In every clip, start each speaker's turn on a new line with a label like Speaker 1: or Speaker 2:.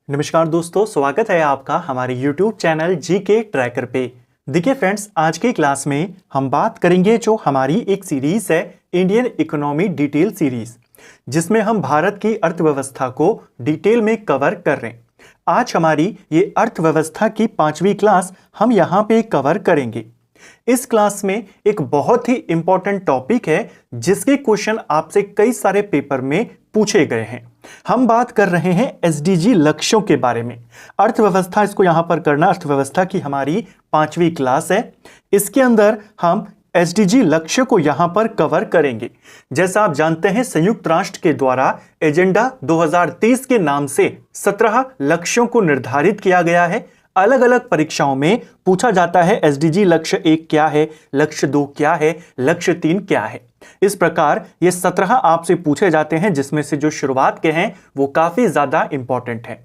Speaker 1: नमस्कार दोस्तों, स्वागत है आपका हमारे YouTube चैनल जीके ट्रैकर पे। देखिए फ्रेंड्स, आज की क्लास में हम बात करेंगे जो हमारी एक सीरीज है इंडियन इकोनॉमी डिटेल सीरीज, जिसमें हम भारत की अर्थव्यवस्था को डिटेल में कवर कर रहे हैं। आज हमारी ये अर्थव्यवस्था की 5वीं क्लास हम यहाँ पे कवर करेंगे। इस क्लास में एक बहुत ही इंपॉर्टेंट टॉपिक है जिसके क्वेश्चन आपसे कई सारे पेपर में पूछे गए हैं। हम बात कर रहे हैं एसडीजी लक्ष्यों के बारे में। अर्थव्यवस्था इसको यहां पर करना, अर्थव्यवस्था की हमारी 5वीं क्लास है। इसके अंदर हम एसडीजी लक्ष्य को यहां पर कवर करेंगे। जैसा आप जानते हैं, संयुक्त राष्ट्र के द्वारा एजेंडा 2030 के नाम से 17 लक्ष्यों को निर्धारित किया गया है। अलग अलग परीक्षाओं में पूछा जाता है एसडीजी लक्ष्य 1 क्या है, लक्ष्य 2 क्या है, लक्ष्य 3 क्या है। इस प्रकार ये 17 आपसे पूछे जाते हैं, जिसमें से जो शुरुआत के हैं वो काफी ज्यादा इंपॉर्टेंट है।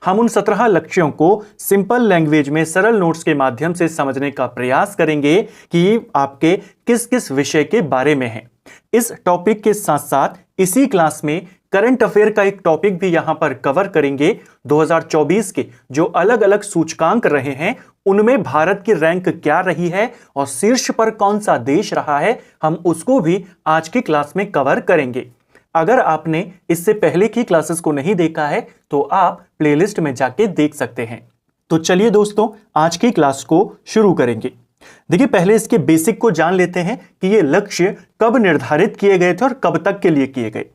Speaker 1: हम उन 17 लक्ष्यों को सिंपल लैंग्वेज में सरल नोट्स के माध्यम से समझने का प्रयास करेंगे कि आपके किस किस विषय के बारे में है। इस टॉपिक के साथ साथ इसी क्लास में करंट अफेयर का एक टॉपिक भी यहां पर कवर करेंगे। 2024 के जो अलग अलग सूचकांक रहे हैं उनमें भारत की रैंक क्या रही है और शीर्ष पर कौन सा देश रहा है, हम उसको भी आज की क्लास में कवर करेंगे। अगर आपने इससे पहले की क्लासेस को नहीं देखा है तो आप प्लेलिस्ट में जाके देख सकते हैं। तो चलिए दोस्तों, आज की क्लास को शुरू करेंगे। देखिए, पहले इसके बेसिक को जान लेते हैं कि ये लक्ष्य कब निर्धारित किए गए थे और कब तक के लिए किए गए।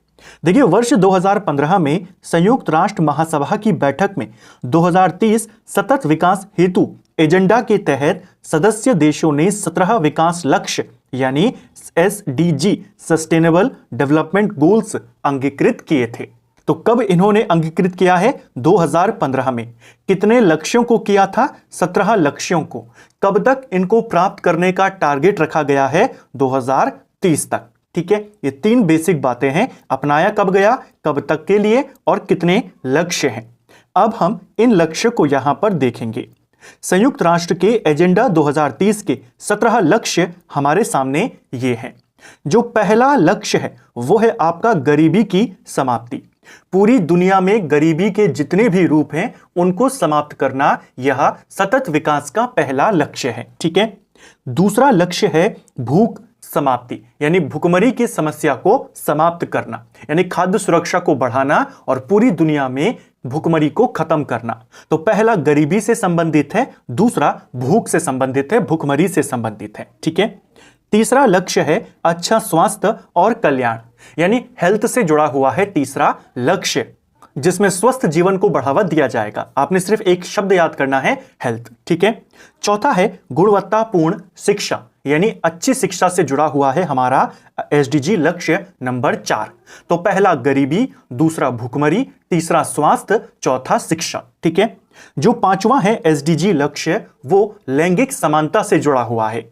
Speaker 1: देखिए, वर्ष 2015 में संयुक्त राष्ट्र महासभा की बैठक में 2030 सतत विकास हेतु एजेंडा के तहत सदस्य देशों ने 17 विकास लक्ष्य यानी एसडीजी सस्टेनेबल डेवलपमेंट गोल्स अंगीकृत किए थे। तो कब इन्होंने अंगीकृत किया है? 2015 में। कितने लक्ष्यों को किया था? 17 लक्ष्यों को। कब तक इनको प्राप्त करने का टारगेट रखा गया है? 2030 तक। ठीक है, ये 3 बेसिक बातें हैं। अपनाया कब गया, कब तक के लिए और कितने लक्ष्य हैं। अब हम इन लक्ष्य को यहां पर देखेंगे। संयुक्त राष्ट्र के एजेंडा 2030 के 17 लक्ष्य हमारे सामने ये हैं। जो पहला लक्ष्य है वो है आपका गरीबी की समाप्ति। पूरी दुनिया में गरीबी के जितने भी रूप हैं उनको समाप्त करना, यह सतत विकास का पहला लक्ष्य है। ठीक है। दूसरा लक्ष्य है भूख समाप्ति, यानी भुखमरी की समस्या को समाप्त करना, यानी खाद्य सुरक्षा को बढ़ाना और पूरी दुनिया में भुखमरी को खत्म करना। तो पहला गरीबी से संबंधित है, दूसरा भूख से संबंधित है, भुखमरी से संबंधित है। ठीक है। तीसरा लक्ष्य है अच्छा स्वास्थ्य और कल्याण, यानी हेल्थ से जुड़ा हुआ है तीसरा लक्ष्य, जिसमें स्वस्थ जीवन को बढ़ावा दिया जाएगा। आपने सिर्फ एक शब्द याद करना है, हेल्थ। ठीक है। चौथा है गुणवत्तापूर्ण शिक्षा, यानी अच्छी शिक्षा से जुड़ा हुआ है हमारा एसडीजी लक्ष्य नंबर 4। तो पहला गरीबी, दूसरा भुखमरी, तीसरा स्वास्थ्य, चौथा शिक्षा। ठीक है। जो 5वां है एसडीजी लक्ष्य वो लैंगिक समानता से जुड़ा हुआ है,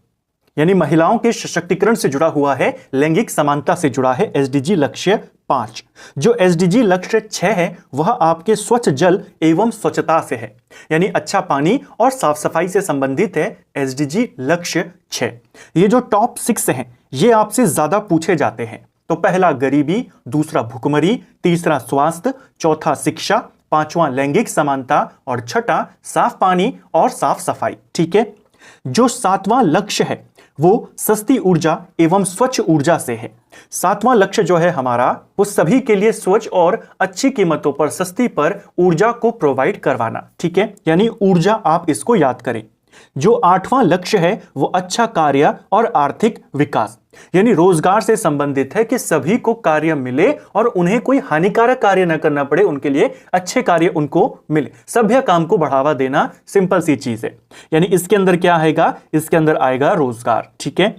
Speaker 1: यानी महिलाओं के सशक्तिकरण से जुड़ा हुआ है, लैंगिक समानता से जुड़ा है एसडीजी लक्ष्य 5। जो एसडीजी लक्ष्य 6 है वह आपके स्वच्छ जल एवं स्वच्छता से है, यानी अच्छा पानी और साफ सफाई से संबंधित है एसडीजी लक्ष्य 6। ये जो टॉप 6 हैं ये आपसे ज्यादा पूछे जाते हैं। तो पहला गरीबी, दूसरा भुखमरी, तीसरा स्वास्थ्य, चौथा शिक्षा, 5वां लैंगिक समानता और छठा साफ पानी और साफ सफाई। ठीक है। जो 7वां लक्ष्य है वो सस्ती ऊर्जा एवं स्वच्छ ऊर्जा से है। 7वां लक्ष्य जो है हमारा वो सभी के लिए स्वच्छ और अच्छी कीमतों पर सस्ती पर ऊर्जा को प्रोवाइड करवाना। ठीक है, यानी ऊर्जा, आप इसको याद करें। जो 8वां लक्ष्य है वो अच्छा कार्य और आर्थिक विकास, यानी रोजगार से संबंधित है कि सभी को कार्य मिले और उन्हें कोई हानिकारक कार्य न करना पड़े, उनके लिए अच्छे कार्य उनको मिले, सभ्य काम को बढ़ावा देना, सिंपल सी चीज है। यानी इसके अंदर क्या आएगा? इसके अंदर आएगा रोजगार। ठीक है।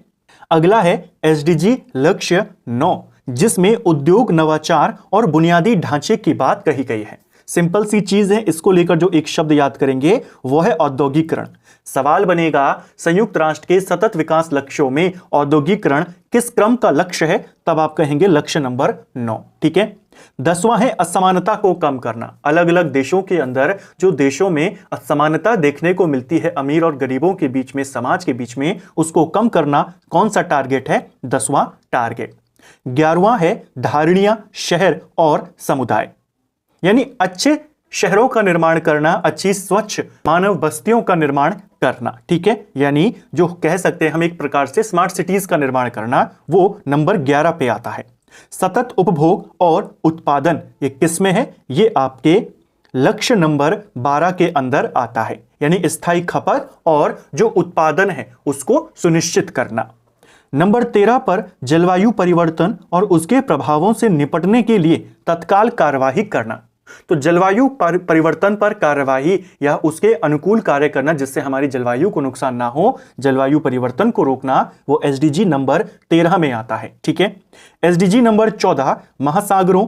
Speaker 1: अगला है एसडीजी लक्ष्य 9, जिसमें उद्योग, नवाचार और बुनियादी ढांचे की बात कही गई है। सिंपल सी चीज है, इसको लेकर जो एक शब्द याद करेंगे वो है औद्योगिकरण। सवाल बनेगा संयुक्त राष्ट्र के सतत विकास लक्ष्यों में औद्योगिकरण किस क्रम का लक्ष्य है, तब आप कहेंगे लक्ष्य नंबर 9। ठीक है। 10वां है असमानता को कम करना। अलग अलग देशों के अंदर जो देशों में असमानता देखने को मिलती है अमीर और गरीबों के बीच में, समाज के बीच में, उसको कम करना कौन सा टारगेट है? 10वां टारगेट। 11वां है धारणीय शहर और समुदाय, यानी अच्छे शहरों का निर्माण करना, अच्छी स्वच्छ मानव बस्तियों का निर्माण करना, ठीक है, यानी जो कह सकते हैं हम एक प्रकार से स्मार्ट सिटीज का निर्माण करना, वो नंबर 11 पे आता है। सतत उपभोग और उत्पादन ये किस में है? ये आपके लक्ष्य नंबर 12 के अंदर आता है, यानी स्थायी खपत और जो उत्पादन है उसको सुनिश्चित करना। नंबर 13 पर जलवायु परिवर्तन और उसके प्रभावों से निपटने के लिए तत्काल कार्यवाही करना। तो जलवायु परिवर्तन पर कार्यवाही या उसके अनुकूल कार्य करना जिससे हमारी जलवायु को नुकसान ना हो, जलवायु परिवर्तन को रोकना, वो एसडीजी नंबर 13 में आता है, ठीक है। एसडीजी नंबर 14 महासागरों,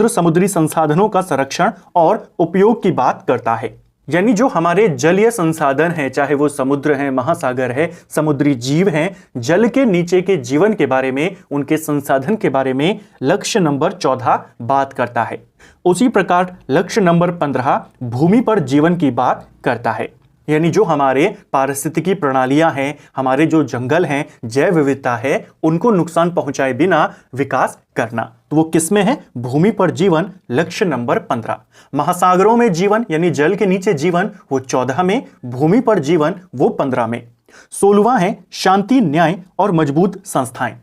Speaker 1: समुद्री संसाधनों का संरक्षण और उपयोग की बात करता है, यानी जो हमारे जलीय संसाधन हैं, चाहे वो समुद्र है, महासागर है, समुद्री जीव हैं, जल के नीचे के जीवन के बारे में, उनके संसाधन के बारे में लक्ष्य नंबर 14 बात करता है। उसी प्रकार लक्ष्य नंबर 15 भूमि पर जीवन की बात करता है, यानी जो हमारे पारिस्थितिकी प्रणालियां हैं, हमारे जो जंगल हैं, जैव विविधता है, उनको नुकसान पहुंचाए बिना विकास करना। तो वो किस में है? भूमि पर जीवन, लक्ष्य नंबर 15। महासागरों में जीवन यानी जल के नीचे जीवन, वो 14 में, भूमि पर जीवन वो 15 में। 16वां है शांति, न्याय और मजबूत संस्थाएं।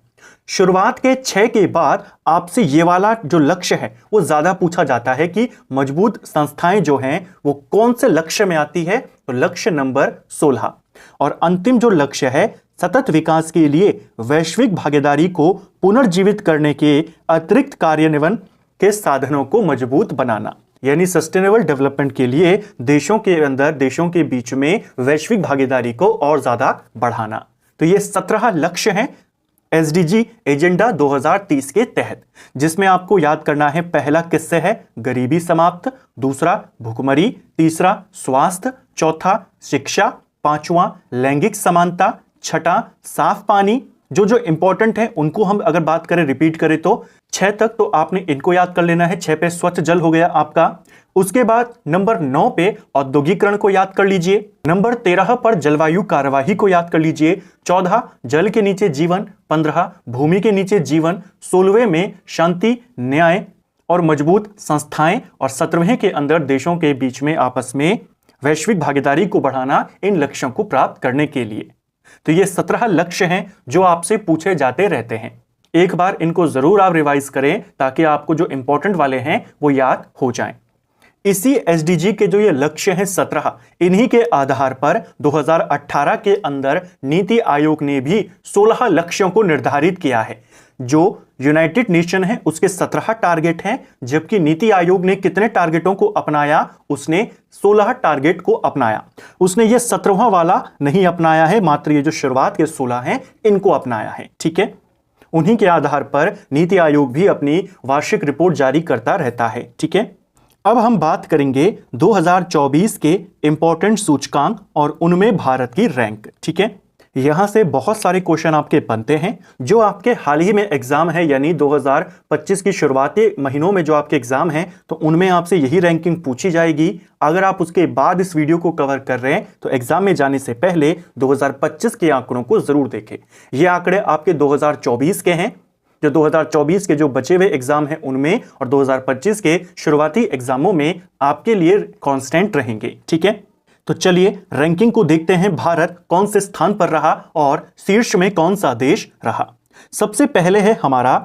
Speaker 1: शुरुआत के 6 के बाद आपसे ये वाला जो लक्ष्य है वो ज्यादा पूछा जाता है कि मजबूत संस्थाएं जो हैं वो कौन से लक्ष्य में आती है, तो लक्ष्य नंबर 16। और अंतिम जो लक्ष्य है सतत विकास के लिए वैश्विक भागीदारी को पुनर्जीवित करने के अतिरिक्त कार्यान्वयन के साधनों को मजबूत बनाना, यानी सस्टेनेबल डेवलपमेंट के लिए देशों के अंदर, देशों के बीच में वैश्विक भागीदारी को और ज्यादा बढ़ाना। तो ये 17 लक्ष्य हैं एसडीजी एजेंडा 2030 के तहत, जिसमें आपको याद करना है, पहला किससे है? गरीबी समाप्त, दूसरा भुखमरी, तीसरा स्वास्थ्य, चौथा शिक्षा, पांचवा लैंगिक समानता, छठा साफ पानी। जो इंपॉर्टेंट है उनको हम अगर बात करें, रिपीट करें तो 6 तक तो आपने इनको याद कर लेना है। 6 पे स्वच्छ जल हो गया आपका। उसके बाद नंबर 9 पे औद्योगिकरण को याद कर लीजिए। नंबर 13 पर जलवायु कार्यवाही को याद कर लीजिए। 14 जल के नीचे जीवन, 15 भूमि के नीचे जीवन, 16वें में शांति, न्याय और मजबूत संस्थाएं, और 17वें के अंदर देशों के बीच में आपस में वैश्विक भागीदारी को बढ़ाना, इन लक्ष्यों को प्राप्त करने के लिए। तो ये 17 लक्ष्य हैं जो आपसे पूछे जाते रहते हैं। एक बार इनको जरूर आप रिवाइज करें ताकि आपको जो इंपॉर्टेंट वाले हैं वो याद हो जाएं। इसी एसडीजी के जो ये लक्ष्य हैं 17, इन्हीं के आधार पर 2018 के अंदर नीति आयोग ने भी 16 लक्ष्यों को निर्धारित किया है। जो यूनाइटेड नेशन है उसके 17 टारगेट हैं, जबकि नीति आयोग ने कितने टारगेटों को अपनाया? उसने 16 टारगेट को अपनाया। उसने ये 17वां वाला नहीं अपनाया है, मात्र ये जो शुरुआत के 16 हैं इनको अपनाया है, ठीक है। उन्हीं के आधार पर नीति आयोग भी अपनी वार्षिक रिपोर्ट जारी करता रहता है, ठीक है। अब हम बात करेंगे 2024 के इंपॉर्टेंट सूचकांक और उनमें भारत की रैंक, ठीक है। यहां से बहुत सारे क्वेश्चन आपके बनते हैं। जो आपके हाल ही में एग्जाम है, यानी 2025 की शुरुआती महीनों में जो आपके एग्जाम हैं, तो उनमें आपसे यही रैंकिंग पूछी जाएगी। अगर आप उसके बाद इस वीडियो को कवर कर रहे हैं तो एग्जाम में जाने से पहले 2025 के आंकड़ों को जरूर देखें। ये आंकड़े आपके 2024 के हैं, जो 2024 के जो बचे हुए एग्जाम हैं उनमें, और 2025 के शुरुआती एग्जामों में आपके लिए कांस्टेंट रहेंगे, ठीक है। तो चलिए रैंकिंग को देखते हैं, भारत कौन से स्थान पर रहा और शीर्ष में कौन सा देश रहा। सबसे पहले है हमारा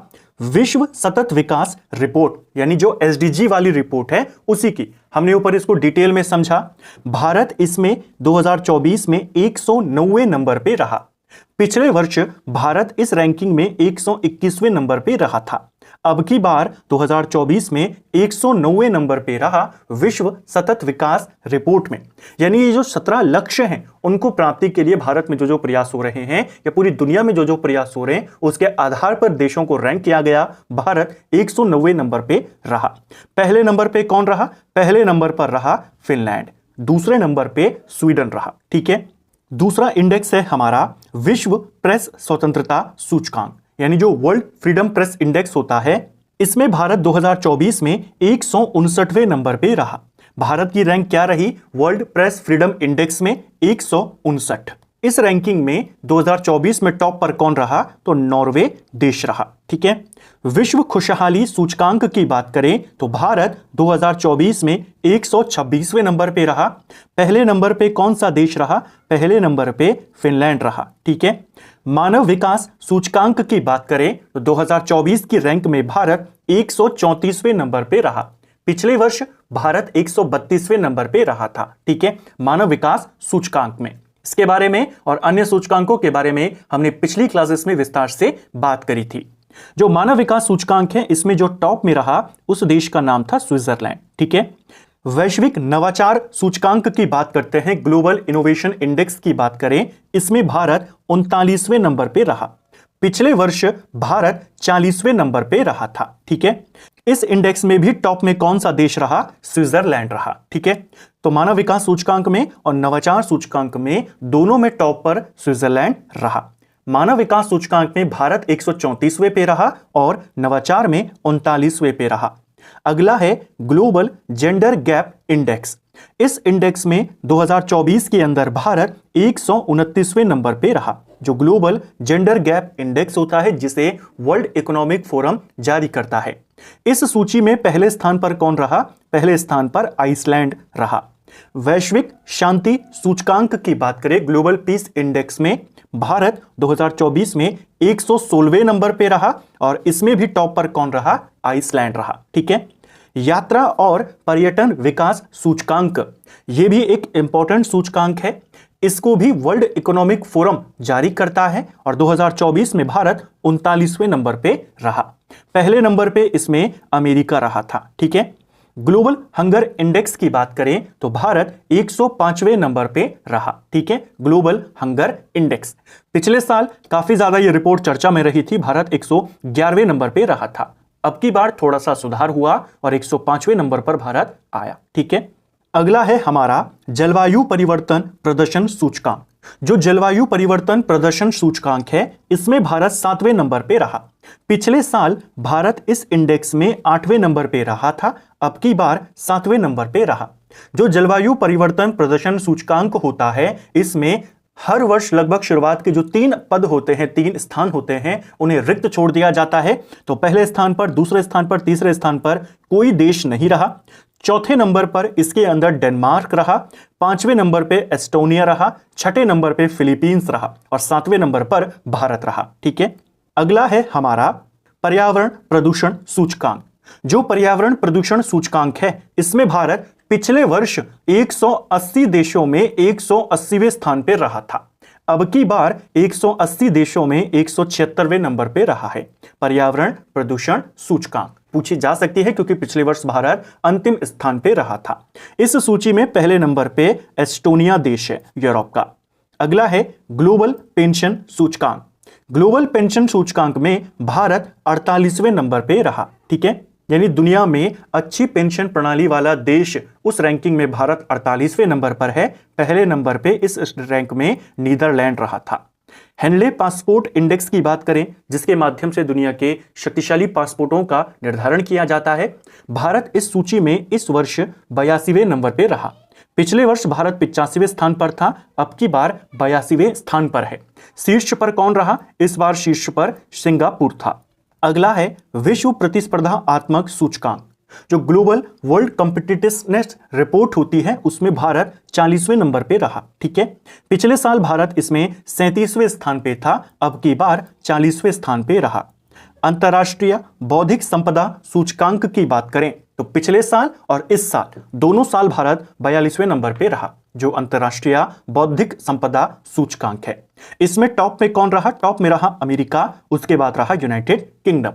Speaker 1: विश्व सतत विकास रिपोर्ट, यानी जो एसडीजी वाली रिपोर्ट है उसी की हमने ऊपर इसको डिटेल में समझा। भारत इसमें 2024 में 190वें नंबर पे रहा। पिछले वर्ष भारत इस रैंकिंग में 121वें नंबर पे रहा था। अब की बार 2024 में 190वें नंबर पे रहा विश्व सतत विकास रिपोर्ट में। यानी ये जो 17 लक्ष्य हैं उनको प्राप्ति के लिए भारत में जो प्रयास हो रहे हैं या पूरी दुनिया में जो प्रयास हो रहे हैं उसके आधार पर देशों को रैंक किया गया। भारत 190वें नंबर पे रहा। पहले नंबर पे कौन रहा? पहले नंबर पर रहा फिनलैंड, दूसरे नंबर पे स्वीडन रहा, ठीक है। दूसरा इंडेक्स है हमारा विश्व प्रेस स्वतंत्रता सूचकांक, यानी जो वर्ल्ड फ्रीडम प्रेस इंडेक्स होता है, इसमें भारत 2024 में 159वें नंबर पे रहा। भारत की रैंक क्या रही वर्ल्ड प्रेस फ्रीडम इंडेक्स में? 159। इस रैंकिंग में 2024 में टॉप पर कौन रहा? तो नॉर्वे देश रहा। ठीक है। विश्व खुशहाली सूचकांक की बात करें तो भारत 2024 में 126वें नंबर पे रहा। पहले नंबर पे कौन सा देश रहा? पहले नंबर पे फिनलैंड रहा। ठीक है। मानव विकास सूचकांक की बात करें तो 2024 की रैंक में भारत 134वें नंबर पे रहा। पिछले वर्ष भारत 132वें नंबर पे रहा था। ठीक है, मानव विकास सूचकांक में। इसके बारे में और अन्य सूचकांकों के बारे में हमने पिछली क्लासेस में विस्तार से बात करी थी। जो मानव विकास सूचकांक है, इसमें जो टॉप में रहा उस देश का नाम था स्विट्जरलैंड। ठीक है। वैश्विक नवाचार सूचकांक की बात करते हैं, ग्लोबल इनोवेशन इंडेक्स की बात करें, इसमें भारत 39वें नंबर पे रहा। पिछले वर्ष भारत 40वें नंबर पे रहा था। ठीक है। इस इंडेक्स में भी टॉप में कौन सा देश रहा? स्विट्जरलैंड रहा। ठीक है। तो मानव विकास सूचकांक में और नवाचार सूचकांक में दोनों में टॉप पर स्विट्जरलैंड रहा। मानव विकास सूचकांक में भारत 134वें पे रहा और नवाचार में 39वें पे रहा। अगला है ग्लोबल जेंडर गैप इंडेक्स। इस इंडेक्स में 2024 के अंदर भारत 129वें नंबर पे रहा। जो ग्लोबल जेंडर गैप इंडेक्स होता है, जिसे वर्ल्ड इकोनॉमिक फोरम जारी करता है। इस सूची में पहले स्थान पर कौन रहा? पहले स्थान पर आइसलैंड रहा। वैश्विक शांति सूचकांक की बात करें, ग्लोबल पीस इंडेक्स में भारत 2024 में 116वें नंबर पे रहा और इसमें भी टॉप पर कौन रहा? आइसलैंड रहा। ठीक है। यात्रा और पर्यटन विकास सूचकांक, यह भी एक इंपॉर्टेंट सूचकांक है। इसको भी वर्ल्ड इकोनॉमिक फोरम जारी करता है और 2024 में भारत 39वें नंबर पे रहा। पहले नंबर पे इसमें अमेरिका रहा था। ठीक है। ग्लोबल हंगर इंडेक्स की बात करें तो भारत 105वें नंबर पे रहा। ठीक है। ग्लोबल हंगर इंडेक्स, पिछले साल काफी ज्यादा ये रिपोर्ट चर्चा में रही थी। भारत 111वें नंबर पे रहा था। अब की बार थोड़ा सा सुधार हुआ और 105वें नंबर पर भारत आया। ठीक है। अगला है हमारा जलवायु परिवर्तन प्रदर्शन सूचकांक। जो जलवायु परिवर्तन प्रदर्शन सूचकांक है, इसमें भारत 7वें नंबर पे रहा। पिछले साल भारत इस इंडेक्स में 8वें नंबर पे रहा था। अब की बार 7वें नंबर पे रहा। जो जलवायु परिवर्तन प्रदर्शन सूचकांक होता है, इसमें हर वर्ष लगभग शुरुआत के जो 3 पद होते हैं, 3 स्थान होते हैं, उन्हें रिक्त छोड़ दिया जाता है। तो पहले स्थान पर, दूसरे स्थान पर, तीसरे स्थान पर कोई देश नहीं रहा। चौथे नंबर पर इसके अंदर डेनमार्क रहा। 5वें नंबर पे एस्टोनिया रहा। 6ठे नंबर पे फिलीपींस रहा और 7वें नंबर पर भारत रहा। ठीक है। अगला है हमारा पर्यावरण प्रदूषण सूचकांक। जो पर्यावरण प्रदूषण सूचकांक है, इसमें भारत पिछले वर्ष 180 देशों में 180वें स्थान पे रहा था। अब की बार 180 देशों में 176वें नंबर पे रहा है। पर्यावरण प्रदूषण सूचकांक पूछी जा सकती है क्योंकि पिछले वर्ष भारत अंतिम स्थान पे रहा था। इस सूची में पहले नंबर पे एस्टोनिया देश है, यूरोप का। अगला है ग्लोबल पेंशन सूचकांक। ग्लोबल पेंशन सूचकांक में भारत 48वें नंबर पे रहा। ठीक है। यानी दुनिया में अच्छी पेंशन प्रणाली वाला देश, उस रैंकिंग में भारत 48वें नंबर पर है। पहले नंबर पे इस रैंक में नीदरलैंड रहा था। हेनले पासपोर्ट इंडेक्स की बात करें, जिसके माध्यम से दुनिया के शक्तिशाली पासपोर्टों का निर्धारण किया जाता है, भारत इस सूची में इस वर्ष 82वें नंबर पे रहा। पिछले वर्ष भारत 85वें स्थान पर था। अब की बार 82वें स्थान पर है। शीर्ष पर कौन रहा? इस बार शीर्ष पर सिंगापुर था। अगला है विश्व प्रतिस्पर्धात्मक सूचकांक। जो ग्लोबल वर्ल्ड कॉम्पिटिटिवनेस रिपोर्ट होती है, उसमें भारत 40वें नंबर पे रहा। ठीक है। पिछले साल भारत इसमें 37वें स्थान पे था। अब की बार 40वें स्थान पे रहा। अंतर्राष्ट्रीय बौद्धिक संपदा सूचकांक की बात करें तो पिछले साल और इस साल, दोनों साल भारत 42वें नंबर पे रहा। जो अंतर्राष्ट्रीय बौद्धिक संपदा सूचकांक है, इसमें टॉप में कौन रहा? टॉप में रहा अमेरिका, उसके बाद रहा यूनाइटेड किंगडम।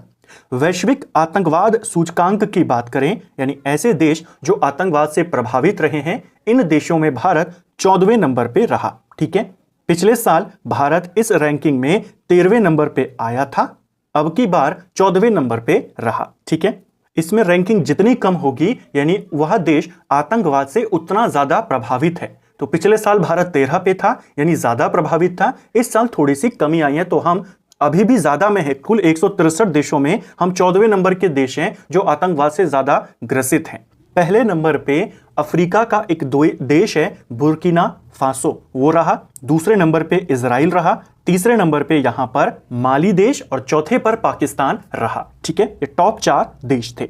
Speaker 1: वैश्विक आतंकवाद सूचकांक की बात करें, यानी ऐसे देश जो आतंकवाद से प्रभावित रहे हैं, इन देशों में भारत 14वें नंबर पे रहा। ठीक है। पिछले साल भारत इस रैंकिंग में 13वें नंबर पे आया था। अब की बार 14वें नंबर पे रहा। ठीक है। इसमें रैंकिंग जितनी कम होगी, यानी वह देश आतंकवाद से उतना ज्यादा प्रभावित है। तो पिछले साल भारत 13 पे था, यानी ज्यादा प्रभावित था। इस साल थोड़ी सी कमी आई है, तो हम अभी भी ज्यादा में है। कुल 163 देशों में हम 14वें नंबर के देश हैं जो आतंकवाद से ज्यादा ग्रसित हैं। पहले नंबर पे अफ्रीका का एक देश है बुर्किना फासो, वो रहा। दूसरे नंबर पे इजराइल रहा। तीसरे नंबर पे यहां पर माली देश और चौथे पर पाकिस्तान रहा। ठीक है, ये टॉप 4 देश थे।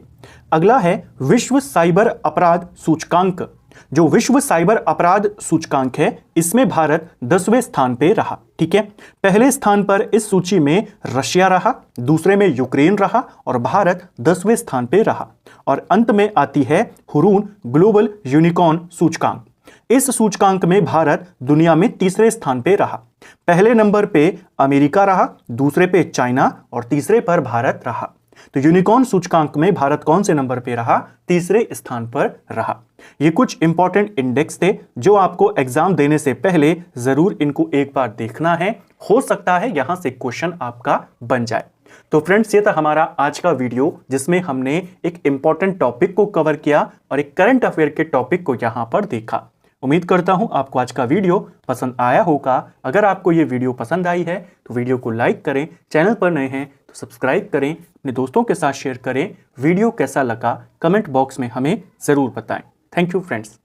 Speaker 1: अगला है विश्व साइबर अपराध सूचकांक। जो विश्व साइबर अपराध सूचकांक है इसमें भारत 10वें स्थान पे रहा। ठीक है, पहले स्थान पर इस सूची में रशिया रहा, दूसरे में यूक्रेन रहा और भारत 10वें स्थान पे रहा। और अंत में आती है हुरून ग्लोबल यूनिकॉर्न सूचकांक। इस सूचकांक में भारत दुनिया में तीसरे स्थान पे रहा। पहले नंबर पे अमेरिका रहा, दूसरे पे चाइना और तीसरे पर भारत रहा। तो यूनिकॉर्न सूचकांक में भारत कौन से नंबर पे रहा? तीसरे स्थान पर रहा। ये कुछ इंपॉर्टेंट इंडेक्स थे जो आपको एग्जाम देने से पहले जरूर इनको एक बार देखना है। हो सकता है यहां से क्वेश्चन आपका बन जाए। तो फ्रेंड्स, ये था हमारा आज का वीडियो जिसमें हमने एक इंपॉर्टेंट टॉपिक को कवर किया और एक करंट अफेयर के टॉपिक को यहां पर देखा। उम्मीद करता हूं आपको आज का वीडियो पसंद आया होगा। अगर आपको ये वीडियो पसंद आई है तो वीडियो को लाइक करें, चैनल पर नए हैं तो सब्सक्राइब करें, अपने दोस्तों के साथ शेयर करें। वीडियो कैसा लगा कमेंट बॉक्स में हमें ज़रूर बताएं। Thank you friends.